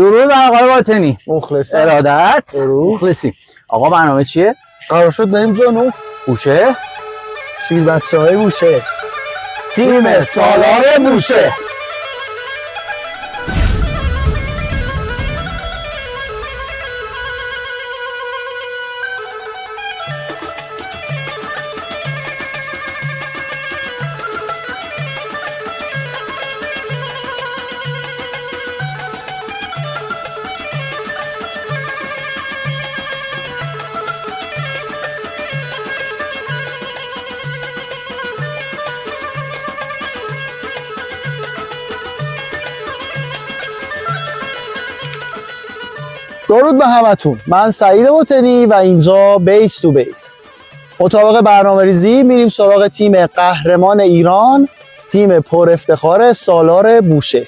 درود بر آقای باطنی. مخلصم. ارادت. مخلصیم. آقا برنامه چیه؟ قرار شد بریم جانو بوشه؟ شیر بچه‌های بوشه. تیم سالار بوشه. درود به همتون. من سعید باطنی و اینجا بیس تو بیس. مطابق برنامه ریزی میریم سراغ تیم قهرمان ایران، تیم پر افتخار سالار بوشه.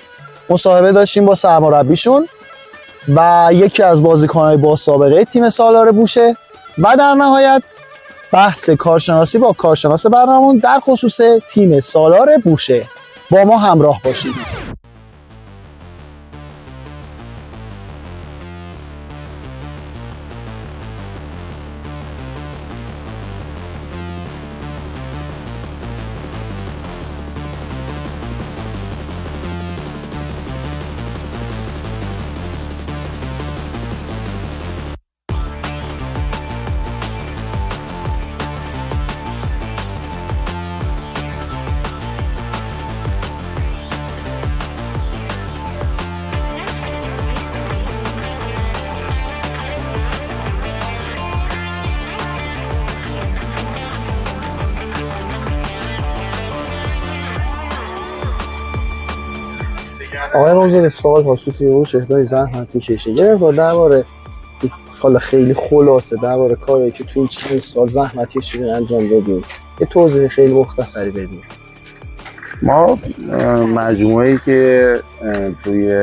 مصاحبه داشتیم با سرمربیشون و یکی از بازیکن‌های با سابقه تیم سالار بوشه و در نهایت بحث کارشناسی با کارشناس برنامون در خصوص تیم سالار بوشه. با ما همراه باشید. آقای موزه سوال هاست تو تیم بوش اهدای زحمت میکشه. یه مقدار درباره حالا خیلی خلاصه درباره کاری که تو این چند سال زحمت کشیدین انجام دادیم یه توضیح خیلی مختصری بدیم. ما مجموعه‌ای که توی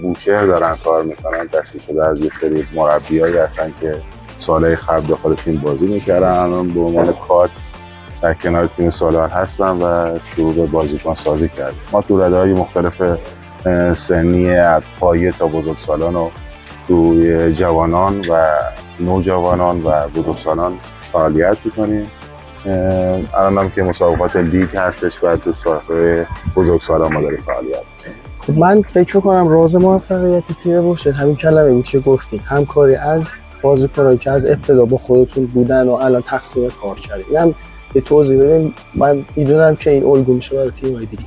بوشهر دارن کار میکنن تشکیل شده از یه سری مربیایی هستن که سالهای قبل داخل تیم بازی میکردن، الان به عنوان کادر در کنار تیم سالار هستن و شروع به بازیکن سازی کردیم. ما تو رتبه‌های مختلف سنی از پایه تا بزرگسالان و توی جوانان و نوجوانان و بزرگسالان فعالیت میکنیم. الان هم که مسابقات لیگ هستش و تو سالهای بزرگسالان ما داریم فعالیت. خب من فکر میکنم راز موفقیت تیم بوشهر همین کلمه بود که گفتیم، همکاری از بازیکنایی که از ابتدا با خودتون بودن و الان تقسیم کار کردیم. اینم یه توضیح بدیم. من میدونم که این الگو میشه برای تیم‌های دیگه.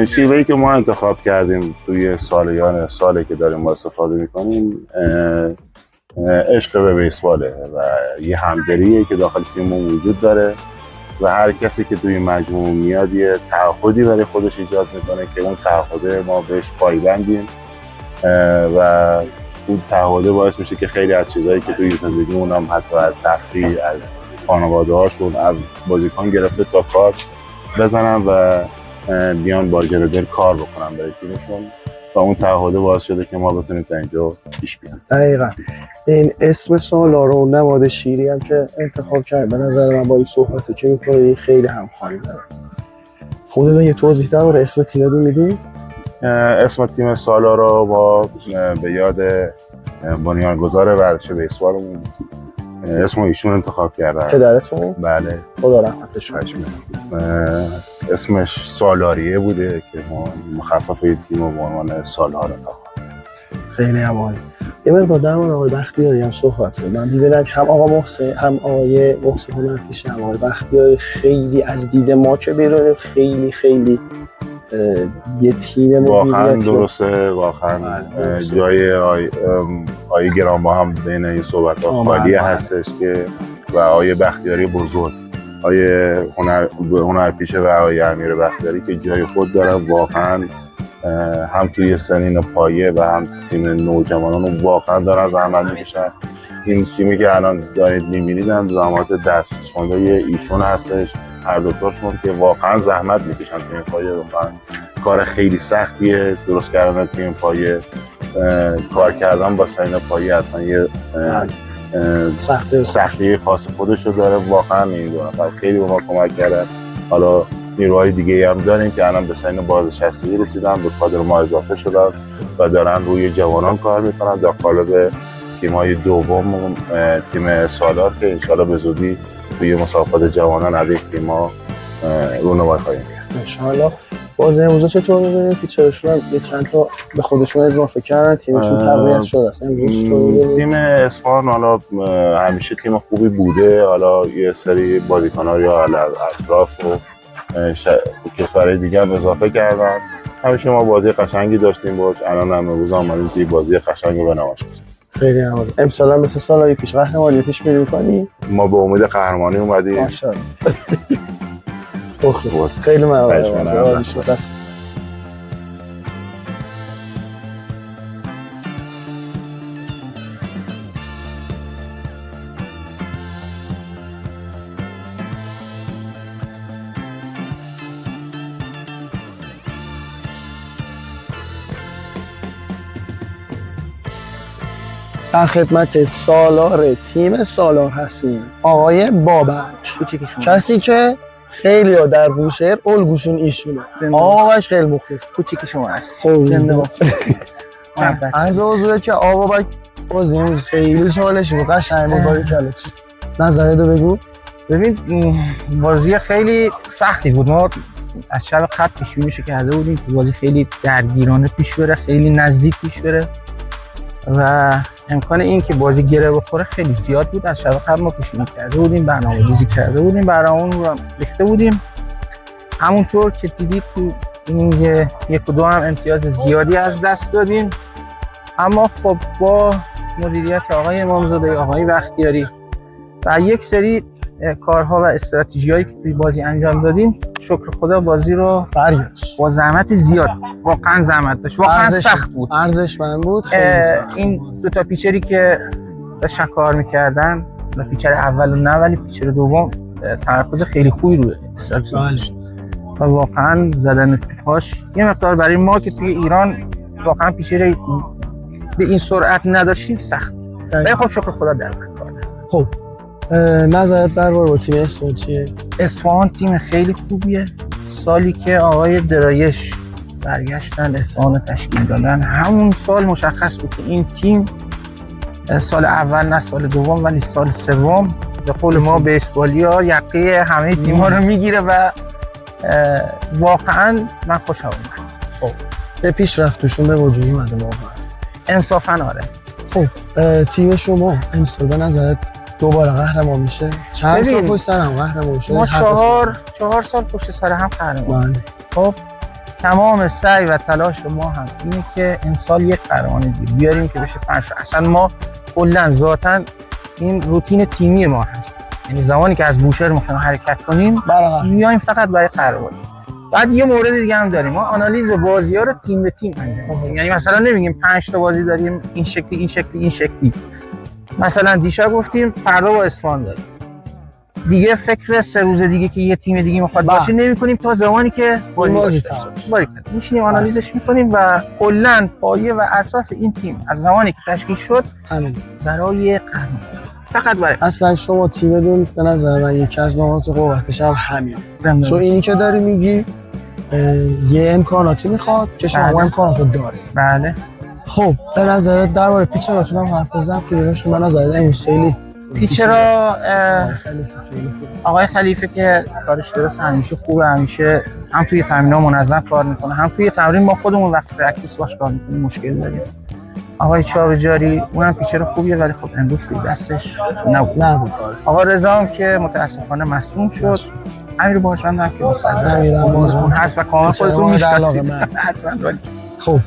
شیوهی که ما انتخاب کردیم توی سالی که داریم ما استفاده میکنیم عشق به بیسباله و یه همدلیه که داخل تیممون وجود داره و هر کسی که توی مجموعه میاد یه تعهدی برای خودش ایجاد میکنه که اون تعهده ما بهش پایبندیم و اون تعهده باعث میشه که خیلی از چیزایی که توی زندگیمون هم حتی از تفریح، از خانواده هاشون، از بازیکن گرفته تا کار بزنن و بیان با دل کار بکنن برای تیمشون و اون تعهده باعث شده که ما بتونیم تا اینجا پیش بیایم. دقیقاً این اسم سالار و نماد شیری هم که انتخاب کرد به نظر من با این صحبتو که میکنه خیلی همخوانی داره. خودتون یه توضیح درباره اسم تیمتون میدین؟ اسم تیم سالار رو با به یاد بنیانگذار ورزش بیسبالمون اسم ایشون انتخاب کردن. پدرتون؟ بله. خدا رحمتش کنه. اسمش سالاریه بوده که ما مخفف تیم و به عنوان سالار انتخاب. خیلی عالی. یه مقدار در مورد آقای بختیاری هم صحبت کنیم. من می‌بینم که هم آقا محسن هم آقای محسن هنرپیشه هم آقای بختیاری خیلی از دید ما که بیرونیم خیلی یه تیم واقعا درسته. واقعا جای آقای گرانبها هم بین این صحبت‌ها خالی هستش که و آقای بختیاری بزرگ، آقای هنرپیشه و آقای امیر بختیاری که جای خود دارن واقعا هم توی سنین پایه و هم تیم نوجوانان واقعا دارن زحمت میکشن. این تیمی که الان دارید میبینید هم زحمت دستشونده ایشون هستش، هر دوتاشون که واقعا زحمت میکشن. تیم پایه واقعا کار خیلی سختیه، درست کردن تیم پایه، کار کردن با سنین پایه اصلا یه سختی خاص خودش رو داره. واقعا این دو نفر خیلی به ما کمک کردن. حالا نیروهای دیگه هم داریم که الان به سن بازنشستگی رسیدن، به کادر ما اضافه شدن و دارن روی جوانان کار میکنن در قالب تیم‌های دوم تیم سالار که انشالله به زودی توی مسابقات جوانان از یک تیم‌ها رونمایی خواهیم کرد. انشالله. باز امروز چطور می‌بینید پیچرشون هم یه چند تا به خودشون اضافه کردن، تیمشون تقویت شده است. امروز چطور می‌بینید؟ تیم اصفهان حالا همیشه تیم خوبی بوده، حالا یه سری بازیکن‌ها یا اطراف و کشورهای دیگه هم اضافه کردن. همیشه ما بازی قشنگی داشتیم باش، الان هم امروز آمدیم که بازی قشنگی به نمایش بذاریم. خیلی عالی. امسال هم مثل سال‌های پیش قهرمانی پیش بینی می‌کنی؟ ما به امید قهرمانی اومدیم. ماشاءالله. مخلص. خیلی ممنون. عالی شد. در خدمت سالار تیم سالار هستیم، آقای بابک، کسی که خیلی ها در بوشهر الگوشون ایشونه. آقا بابک خیلی مخلص. کوچیک شما هست. زنده عرض به حضوره که آقا بابک باز امروز خیلی شغلش بود، قشنگ بود. کلا چی نظرتو بگو. ببین بازی خیلی سختی بود، ما از شب قبل پیش بینیشو کرده بودیم که بازی خیلی درگیرانه پیش بره، خیلی نزدیک پیش بره و امکان این که بازی گره بخوره خیلی زیاد بود. از شب قبل ما پیش بینی کرده بودیم، برنامه‌ریزی کرده بودیم، برامون رو ریخته بودیم. همونطور که دیدید تو این یک و دو هم امتیاز زیادی از دست دادیم، اما خب با مدیریت آقای امامزاده، آقای بختیاری و یک سری کارها و استراتژی‌هایی که توی بازی انجام دادیم، شکر خدا بازی رو برگشت با زحمت زیاد، واقعا زحمت داشت، واقعا سخت بود، ارزشمند بود، خیلی سخت. این دو تا پیچری که داشتن کار می‌کردن، پیچر اول و نه ولی پیچر دوم تمرکز خیلی خوبی روی استراتژی داشت و واقعا زدن توپاش یه مقدار برای ما که توی ایران واقعا پیچر به این سرعت نداشتیم سخت. ولی خب شکر خدا در اومد. خب نظرت درباره تیم اصفهان چیه؟ اصفهان تیم خیلی خوبیه. سالی که آقای درایش برگشتن اصفهان رو تشکیل دادن، همون سال مشخص بود که این تیم سال اول نه سال دوم ولی سال سوم به قول ما بیسبالیا یقه همه تیم‌ها رو میگیره و واقعا من خوشم اومد. خب به پیشرفتشون به وجود اومده واقعا. انصافا آره. خب تیم شما امسال به نظرت دوباره قهرمان میشه؟ چند سال پشت سر هم قهرمان شده؟ ما چهار سال پشت سر هم قهرمان. خب تمام سعی و تلاش ما هم اینه که امسال یک قهرمانی دیگه بیاریم که بشه 5. اصلا ما کلا ذاتاً این روتین تیمی ما هست، یعنی زمانی که از بوشهر میخوایم حرکت کنیم میایم فقط برای قهرمانی. بعد یه مورد دیگه هم داریم، ما آنالیز بازی‌ها رو تیم به تیم انجام میدیم. یعنی مثلا نمیگیم 5 تا بازی داریم این شکلی. مثلا دیشب گفتیم فردا با اصفهان داریم، دیگه فکر 3 روز دیگه که یه تیم دیگه میخواد باشه نمی‌کنیم تا زمانی که بازی داشته باشیم. میشینیم آنالیزش می‌کنیم و کلاً پایه و اساس این تیم از زمانی که تشکیل شد همین برای قهرمانی، فقط برای اصلا شما تیمتون به نظر من یکی از نقاط قوتش هم همینه. چون اینی که داری میگی یه امکاناتی میخواد که شما امکاناتو داری. بله. خب به نظرت درباره پیچراتون هم حرف بزنم که بهشون به نظرت امروز خیلی پیچرا آقای خلیفه که کارش درست همیشه خوبه، همیشه هم توی تمرین‌ها منظم کار میکنه، هم توی تمرین ما خودمون وقت پرکتیس باش کار میکنیم مشکل داریم. آقای چاوجاری اونم پیچر خوبیه ولی خب امروز توی دستش نبود. آقا رضا هم که متاسفانه مصدوم شد. امیر باهوشمند هم که مصدوم هست و کاملا خودتون میشناسید. خب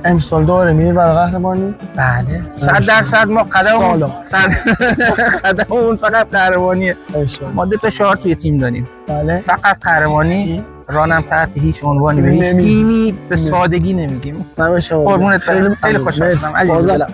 امسال داره میریم برای قهرمانی؟ بله 100% ما قدممون فقط قهرمانیه. ما 2 تا شعار توی تیم داریم. بله. فقط قهرمانی، رانم تحت هیچ عنوانی به هیچ تیمی به سادگی نمیگیم. قربونت برم، خیلی خوشحال شدم عزیز دلم.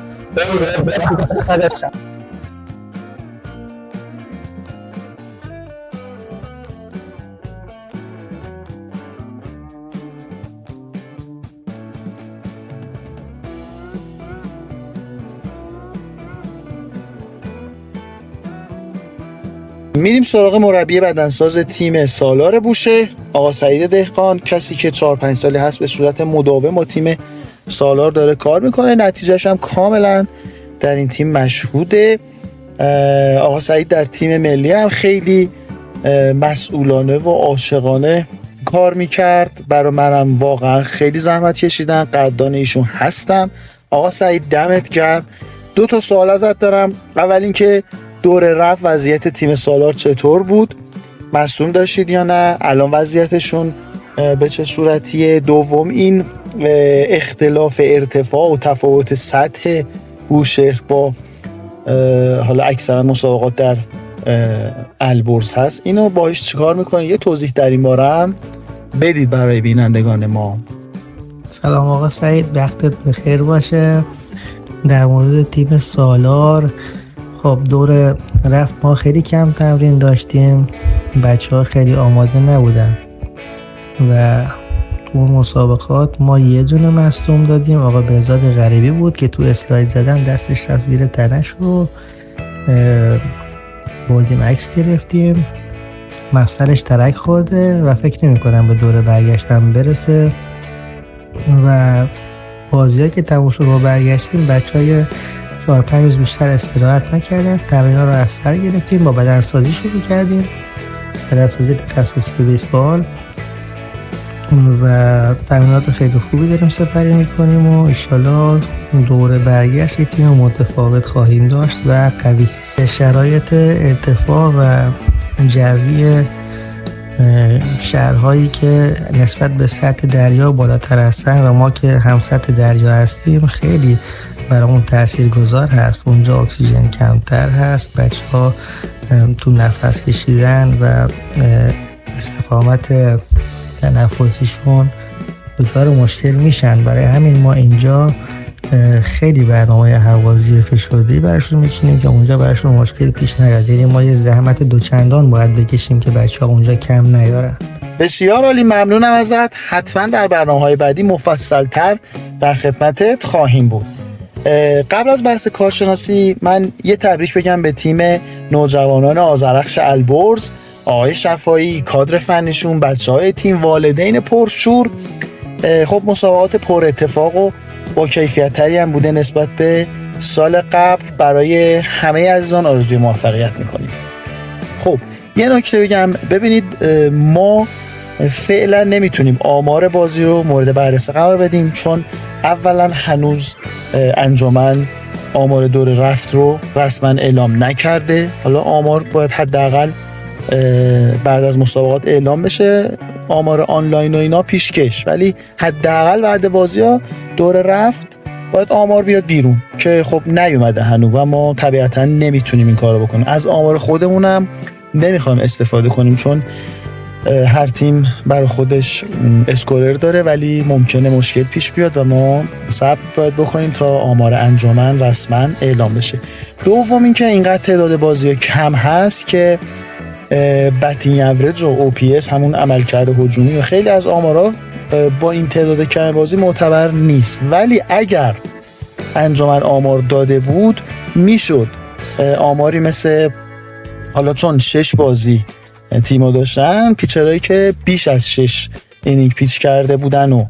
میریم سراغ مربی بدنساز تیم سالار بوشهر، آقا سعید دهقان، کسی که 4-5 سالی هست به صورت مداوم با تیم سالار داره کار میکنه، نتیجهش هم کاملا در این تیم مشهوده. آقا سعید در تیم ملی هم خیلی مسئولانه و عاشقانه کار میکرد، برای منم واقعا خیلی زحمت کشیدن، قدردان ایشون هستم. آقا سعید دمت گرم. 2 سوال ازت دارم. اول اینکه دور رفت وضعیت تیم سالار چطور بود؟ مصدوم داشتید یا نه؟ الان وضعیتشون به چه صورتیه؟ دوم این اختلاف ارتفاع و تفاوت سطح بوشهر با حالا اکثرا مسابقات در البرز هست، اینو باهاش چیکار میکنید؟ یه توضیح در این باره هم بدید برای بینندگان ما. سلام آقا سعید، وقتت بخیر باشه. در مورد تیم سالار، خب دور رفت ما خیلی کم تمرین داشتیم، بچه ها خیلی آماده نبودن و تو مسابقات ما یه دونه مصدوم دادیم، آقا بهزاد غریبی بود که تو اسلاید زدم دستش رفت زیر تنش رو بردیم عکس گرفتیم، مفصلش ترک خورده و فکر نمی کنم به دوره برگشتن برسه و بازی‌ها که تموم شد با برگشتیم بچه‌های 4-5 روز بیشتر استراحت نکردن، تمرین‌ها رو از سر گرفتیم، با بدنسازی شروع کردیم، بدنسازی تخصصی بیسبال و تمرینات خیلی خوبی داریم سپری میکنیم و انشالله دوره برگشت تیم متفاوت خواهیم داشت و قوی. شرایط ارتفاع و جوی شهرهایی که نسبت به سطح دریا بالاتر هستن و ما که هم سطح دریا هستیم خیلی برامون تاثیرگذار هست. اونجا اکسیژن کمتر هست، بچه ها تو نفس کشیدن و استقامت تنفسیشون دچار مشکل میشن. برای همین ما اینجا خیلی برنامه هوازی فشرده‌ای براشون میچینیم که اونجا براشون مشکل پیش نیاد، یعنی ما یه زحمت دوچندان باید بکشیم که بچه‌ها اونجا کم نیارن. بسیار عالی، ممنونم ازت. حتما در برنامه‌های بعدی مفصل‌تر در خدمتت خواهیم بود. قبل از بحث کارشناسی من یه تبریک بگم به تیم نوجوانان آذرخش البرز، آقای شفایی، کادر فنیشون، بچه‌های تیم، والدین پرشور. خب مسابقات پر اتفاق و با کیفیت تری هم بوده نسبت به سال قبل. برای همه عزیزان آرزوی موفقیت میکنیم. خب یه نکته بگم، ببینید ما فعلا نمیتونیم آمار بازی رو مورد بررسی قرار بدیم، چون اولا هنوز انجمن آمار دور رفت رو رسما اعلام نکرده. حالا آمار باید حداقل بعد از مسابقات اعلام بشه، آمار آنلاین و اینا پیشکش، ولی حداقل بعد بازی‌ها دور رفت باید آمار بیاد بیرون که خب نیومده هنوز و ما طبیعتا نمیتونیم این کارو بکنیم. از آمار خودمونم نمیخوایم استفاده کنیم چون هر تیم برای خودش اسکورر داره، ولی ممکنه مشکل پیش بیاد و ما صبر باید بکنیم تا آمار انجمن رسما اعلام بشه. دوم اینکه اینقدر تعداد بازی‌ها کم هست که بتینگ اوریج و OPS همون عملکرد هجومی و خیلی از آمارا با این تعداد کم بازی معتبر نیست، ولی اگر انجمن آمار داده بود میشد آماری مثل حالا چون 6 بازی تیم‌ها داشتن، پیچرهایی که بیش از 6 اینینگ پیچ کرده بودن و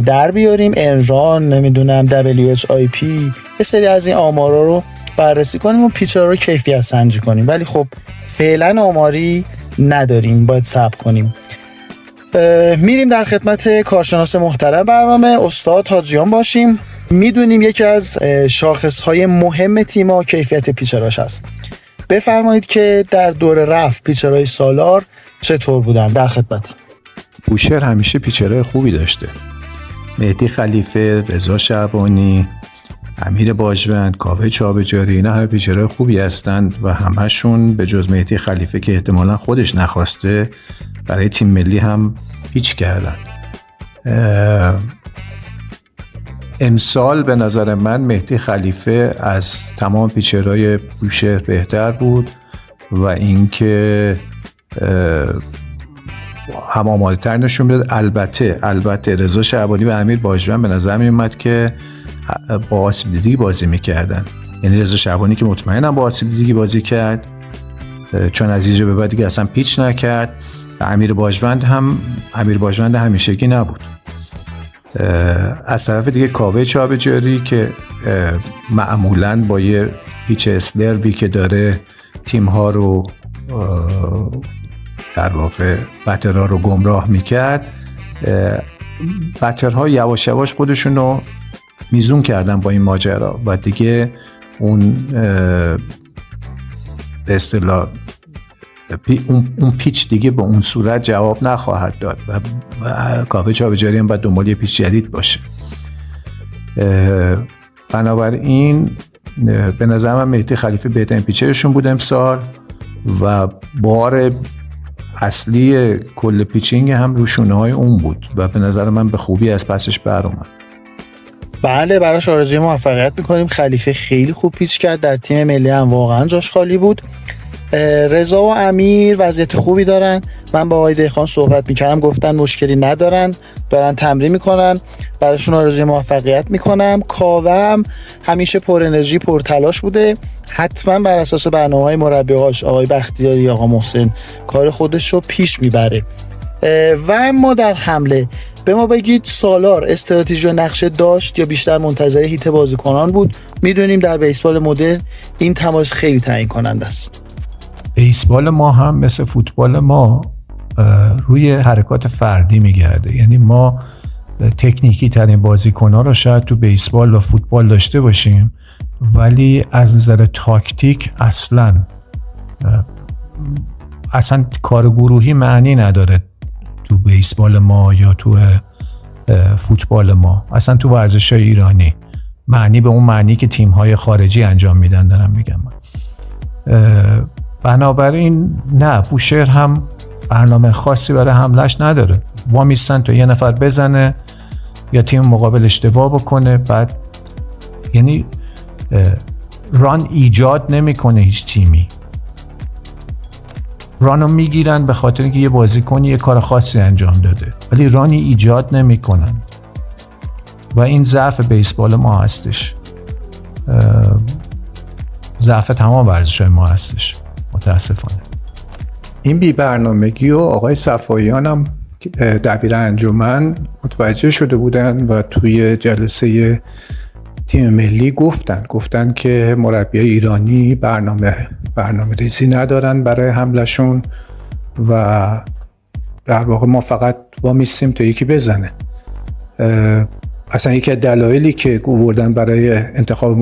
در بیاریم، انران نمیدونم WHIP، یه سری از این آمارا رو بررسی کنیم و پیچرها رو کیفیت سنجی کنیم، ولی خب فعلا آماری نداریم، باید صبر کنیم. میریم در خدمت کارشناس محترم برنامه استاد حاجیان باشیم. میدونیم یکی از شاخصهای مهم تیم‌ها کیفیت پیچراش هست. بفرمایید که در دور رفت پیچرهای سالار چطور بودن؟ در خدمت. بوشهر همیشه پیچرهای خوبی داشته. مهدی خلیفه، رضا شعبانی، امیر باجوند، کاوه چابجاری، اینا همه پیچرهای خوبی هستند و همهشون به جز مهدی خلیفه که احتمالاً خودش نخواسته برای تیم ملی هم پیچ کردن. امسال به نظر من مهدی خلیفه از تمام پیچرهای بوشهر بهتر بود و اینکه هم آماده تر نشون میداد. البته رضا شعبانی و امیر باجوند به نظر می اومد که با آسیب دیدگی بازی میکردن، یعنی رضا شعبانی که مطمئنم با آسیب دیدگی بازی کرد چون از اینجا به بعد دیگه اصلا پیچ نکرد. امیر باجوند همیشگی نبود. از طرف دیگه کاوه چابجاری که معمولاً با یه پیچ اسلروی که داره تیم‌ها رو در واقع بترها رو گمراه میکرد، بترها یواش یواش خودشون رو میزون کردن با این ماجرا و دیگه اون به اصطلاح اون پیچ دیگه به اون صورت جواب نخواهد داد و کاوه چابجاری هم باید دنبال یه پیچ جدید باشه. بنابراین به نظر من مهدی خلیفه بهترین پیچرشون بود امسال و بار اصلی کل پیچینگ هم رو شونه‌های اون بود و به نظر من به خوبی از پسش بر اومد. بله، براش آرزوی موفقیت میکنیم. خلیفه خیلی خوب پیچ کرد، در تیم ملی هم واقعا جاش خالی بود. رضا و امیر وضعیت خوبی دارن. من با آقای دهخان صحبت میکردم، گفتن مشکلی ندارن، دارن تمرین میکنن، براشون آرزوی موفقیت میکنم. کاوه همیشه پر انرژی پر تلاش بوده، حتما بر اساس برنامه‌های مربی‌هاش آقای بختیاری آقا محسن کار خودش رو پیش میبره. و اما در حمله به ما بگید سالار استراتژی و نقشه داشت یا بیشتر منتظر هیت بازیکنان بود؟ میدونیم در بیسبال مدرن این تمایز خیلی تعیین کننده است. بیسبال ما هم مثل فوتبال ما روی حرکات فردی میگرده، یعنی ما تکنیکی ترین بازیکن‌ها رو شاید تو بیسبال و فوتبال داشته باشیم ولی از نظر تاکتیک اصلا کار گروهی معنی نداره تو بیسبال ما یا تو فوتبال ما، اصلا تو ورزش‌های ایرانی معنی به اون معنی که تیم‌های خارجی انجام میدن دارم میگم من. بنابراین نه، بوشهر هم برنامه خاصی برای حملش نداره، وامیستن تا یه نفر بزنه یا تیم مقابل اشتباه بکنه، بعد یعنی ران ایجاد نمیکنه هیچ تیمی، رانو میگیرن به خاطر اینکه یه بازیکنی یه کار خاصی انجام داده ولی رانی ایجاد نمیکنن و این ضعف بیسبال ما هستش، ضعف تمام ورزش‌های ما هستش متاسفانه. این بی برنامگی و آقای صفاییان هم دبیر انجمن متوجه شده بودن و توی جلسه تیم ملی گفتن که مربیای ایرانی برنامه ریزی ندارن برای حملشون و در واقع ما فقط وامیستیم تا یکی بزنه. اصلا یکی از دلایلی که آوردن برای انتخاب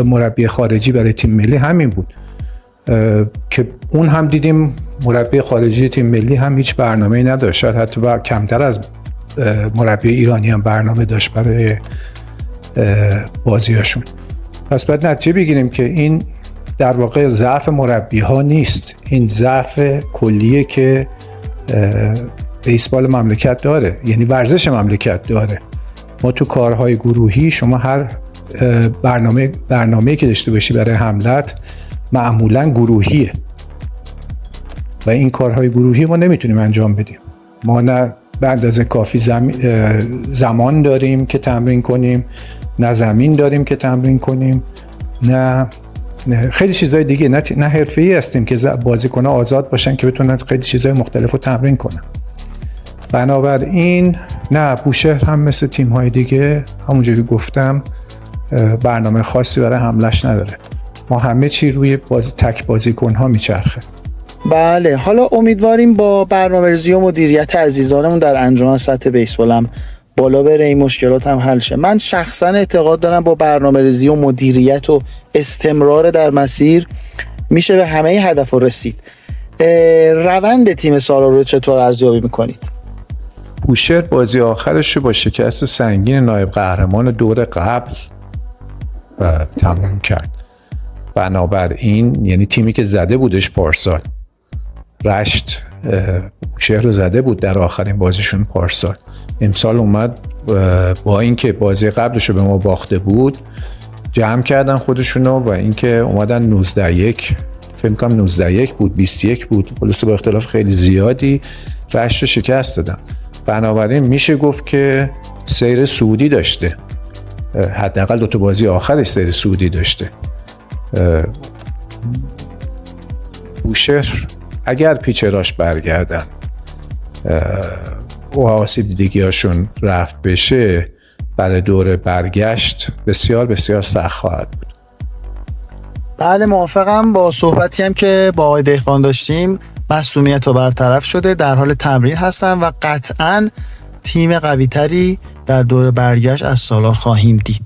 مربی خارجی برای تیم ملی همین بود که اون هم دیدیم مربی خارجی تیم ملی هم هیچ برنامه‌ای نداشت، شاید حتی کمتر از مربی ایرانی هم برنامه داشت برای بازیاشون. پس باید نتیجه بگیریم که این در واقع ضعف مربی ها نیست، این ضعف کلیه که بیسبال مملکت داره، یعنی ورزش مملکت داره. ما تو کارهای گروهی شما هر برنامه‌ای که داشته باشی برای حملت معمولاً گروهیه و این کارهای گروهی ما نمیتونیم انجام بدیم. ما نه به اندازه کافی زمان داریم که تمرین کنیم، نه زمین داریم که تمرین کنیم، نه خیلی چیزای دیگه، نه حرفه‌ای هستیم که بازیکن‌ها آزاد باشن که بتونن خیلی چیزای مختلف رو تمرین کنن. بنابراین نه، بوشهر هم مثل تیم‌های دیگه همونجوری گفتم برنامه خاصی برای حملش نداره. ما همه چی روی تک بازیکن‌ها میچرخه. بله، حالا امیدواریم با برنامه‌ریزی و مدیریت عزیزانمون در انجمن سطح بیسبال هم بالا بره، این مشکلات هم حل شه. من شخصا اعتقاد دارم با برنامه‌ریزی و مدیریت و استمرار در مسیر میشه به همه هدف‌ها رسید. روند تیم سالار رو چطور ارزیابی میکنید؟ بوشهر بازی آخرش رو با شکست سنگین نایب قهرمان دور قبل تمام کرد. بنابراین یعنی تیمی که زده بودش پارسال، رشت بوشهر رو زده بود در آخرین بازیشون پارسال، امسال اومد با اینکه بازی قبلش رو به ما باخته بود جمع کردن خودشونو و اینکه اومدن 19-1 فکر کنم 19-1 بود 21 بود، خلاصه با اختلاف خیلی زیادی رشت رو شکست دادن. بنابراین میشه گفت که سیر صعودی داشته، حداقل 2 تا بازی آخرش سیر صعودی داشته. بوشهر اگر پیچراش برگردن و آسیب دیدگی‌هاشون رفت بشه، برای دور برگشت بسیار بسیار سخت خواهد بود. بله موافقم. با صحبتی هم که با آقای دهقان داشتیم، مصدومیت رو برطرف شده، در حال تمرین هستن و قطعاً تیم قوی‌تری در دور برگشت از سالار خواهیم دید.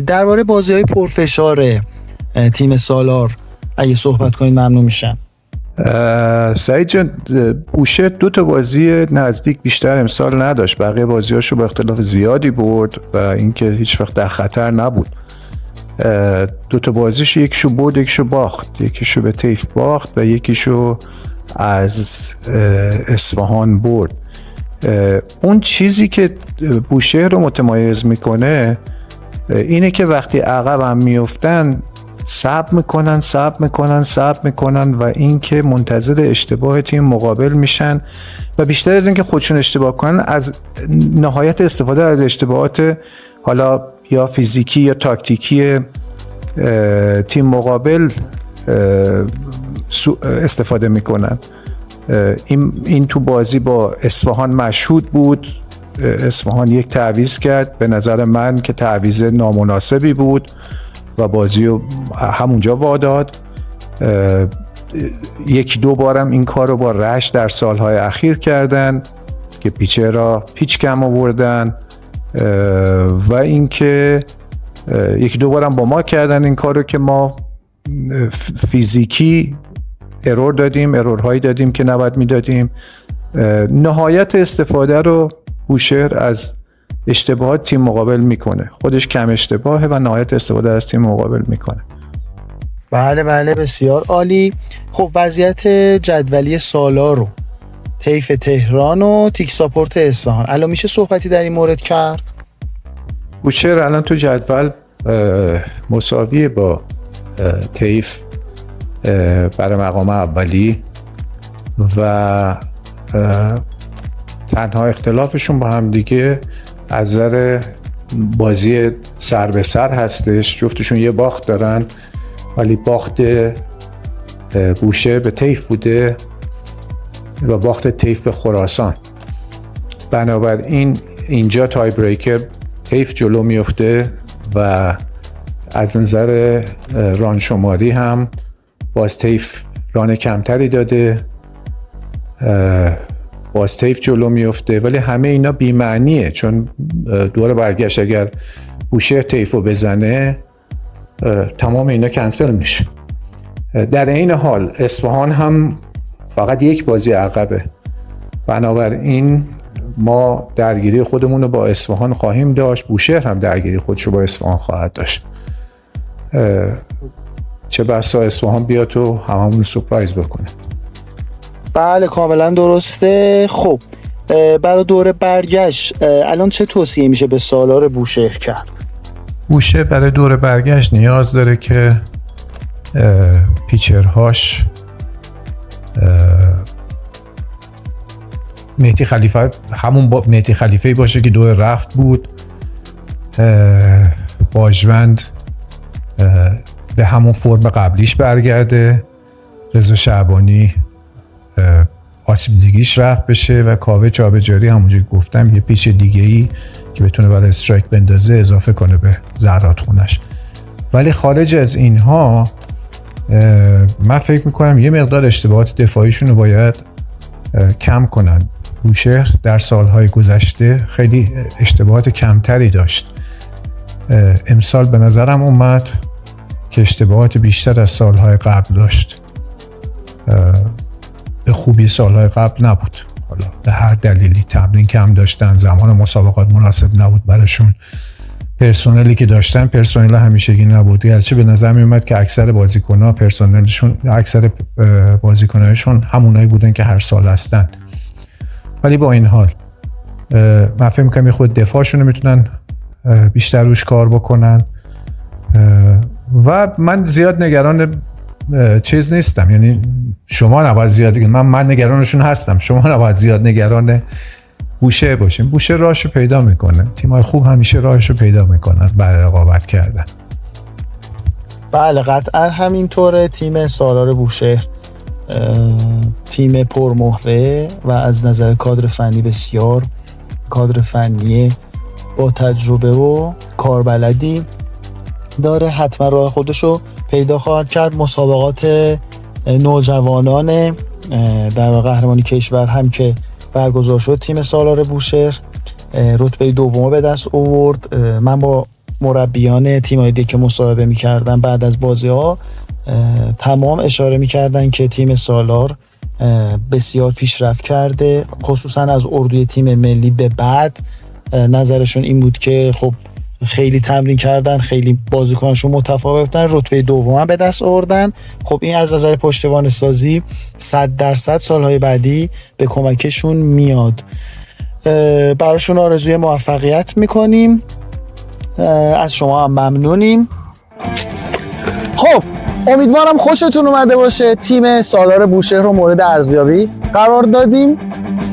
درباره بازی‌های پرفشار تیم سالار اگه صحبت کنید ممنون میشم. سعید جان، بوشهر 2 تا بازی نزدیک بیشتر امسال نداشت، بقیه بازی‌هاشو با اختلاف زیادی برد و اینکه هیچ وقت در خطر نبود. 2 تا بازیش یکیشو برد یکیشو باخت، یکیشو به طیف باخت و یکیشو از اصفهان برد. اون چیزی که بوشهر رو متمایز میکنه اینه که وقتی عقب هم میفتن صبر میکنن و اینکه منتظر اشتباه تیم مقابل میشن و بیشتر از اینکه خودشون اشتباه کنن، از نهایت استفاده از اشتباهات حالا یا فیزیکی یا تاکتیکی تیم مقابل استفاده میکنن. این تو بازی با اصفهان مشهود بود. اصفهان یک تعویض کرد به نظر من که تعویض نامناسبی بود و بازی رو همونجا واداد. 1-2 بارم این کار رو با رشت در سالهای اخیر کردن که پیچ کم آوردن و اینکه 1-2 بارم با ما کردن این کار رو که ما فیزیکی ارورهایی دادیم که نباید میدادیم. نهایت استفاده رو بوشهر از اشتباهات تیم مقابل میکنه، خودش کم اشتباهه و نهایت استفاده از تیم مقابل میکنه. بله بسیار عالی. خب وضعیت جدولی سالار رو، طیف تهران و تیکساپورت اصفهان، الان میشه صحبتی در این مورد کرد؟ بوشهر الان تو جدول مساویه با طیف برای مقام اولی و تنها اختلافشون با هم دیگه از نظر بازی سر به سر هستش. جفتشون یه باخت دارن ولی باخت بوشهر به طیف بوده و باخت طیف به خراسان. بنابراین اینجا تای بریکر طیف جلو میفته و از نظر ران شماری هم باز طیف ران کمتری داده، باز طیف جلو میفته، ولی همه اینا بی‌معنیه چون دور برگشت اگر بوشهر طیفو بزنه تمام اینا کنسل میشه. در این حال اصفهان هم فقط یک بازی عقبه، بنابراین ما درگیری خودمون رو با اصفهان خواهیم داشت، بوشهر هم درگیری خودش رو با اصفهان خواهد داشت. چه بسا اصفهان بیاد تو هممون سورپرایز بکنه. بله کاملا درسته. خب برای دور برگشت الان چه توصیه میشه به سالار بوشهر کرد؟ بوشهر برای دور برگشت نیاز داره که پیچرهاش مهدی خلیفه همون مهدی خلیفه‌ای باشه که دور رفت بود، باجوند به همون فرم قبلیش برگرده، رضا شعبانی آسیب دیگیش رفت بشه و کاوه چابجاری همونجوری گفتم یه پیچ دیگه‌ای که بتونه برای استرایک بندازه اضافه کنه به ذرات خونش. ولی خارج از اینها من فکر میکنم یه مقدار اشتباهات دفاعیشون رو باید کم کنن. بوشهر در سالهای گذشته خیلی اشتباهات کمتری داشت، امسال به نظرم اومد که اشتباهات بیشتر از سالهای قبل داشت. به خوبی سالهای قبل نبود، حالا به هر دلیلی تمرین کم داشتن، زمان مسابقات مناسب نبود براشون، پرسنلی که داشتن پرسنل همیشگی نبود، گرچه به نظر می اومد که اکثر بازیکناشون همونایی بودن که هر سال هستن. ولی با این حال من فکر می‌کنم خود دفاعشون رو میتونن بیشتر روش کار بکنن و من زیاد نگران چیز نیستم، یعنی شما نباید زیاد، من نگرانشون هستم، شما نباید زیاد نگران بوشهر باشیم. بوشهر راهشو پیدا میکنه، تیم‌های خوب همیشه راهشو پیدا میکنن برای رقابت کردن. بله قطعا همینطوره. تیم سالار بوشهر تیم پرمهره و از نظر کادر فنی بسیار کادر فنی با تجربه و کاربلدی داره. حتما راه خودشو پیدا خواهد کرد. مسابقات نوجوانان در قهرمانی کشور هم که برگزار شد، تیم سالار بوشهر رتبه دوم به دست آورد. من با مربیان تیم‌های دیگه که مصاحبه می‌کردم بعد از بازی‌ها تمام اشاره می‌کردن که تیم سالار بسیار پیشرفت کرده، خصوصا از اردوی تیم ملی به بعد. نظرشون این بود که خب خیلی تمرین کردن، خیلی بازیکنشون متفاوت بودن، رتبه دوم به دست آوردن. خب این از نظر پشتوانه سازی 100% سالهای بعدی به کمکشون میاد. براشون آرزوی موفقیت میکنیم. از شما هم ممنونیم. خب امیدوارم خوشتون اومده باشه. تیم سالار بوشهر رو مورد ارزیابی قرار دادیم.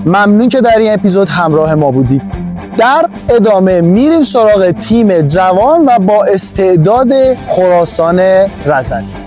ممنون که در این اپیزود همراه ما بودید. در ادامه میریم سراغ تیم جوان و با استعداد خراسان رزنی.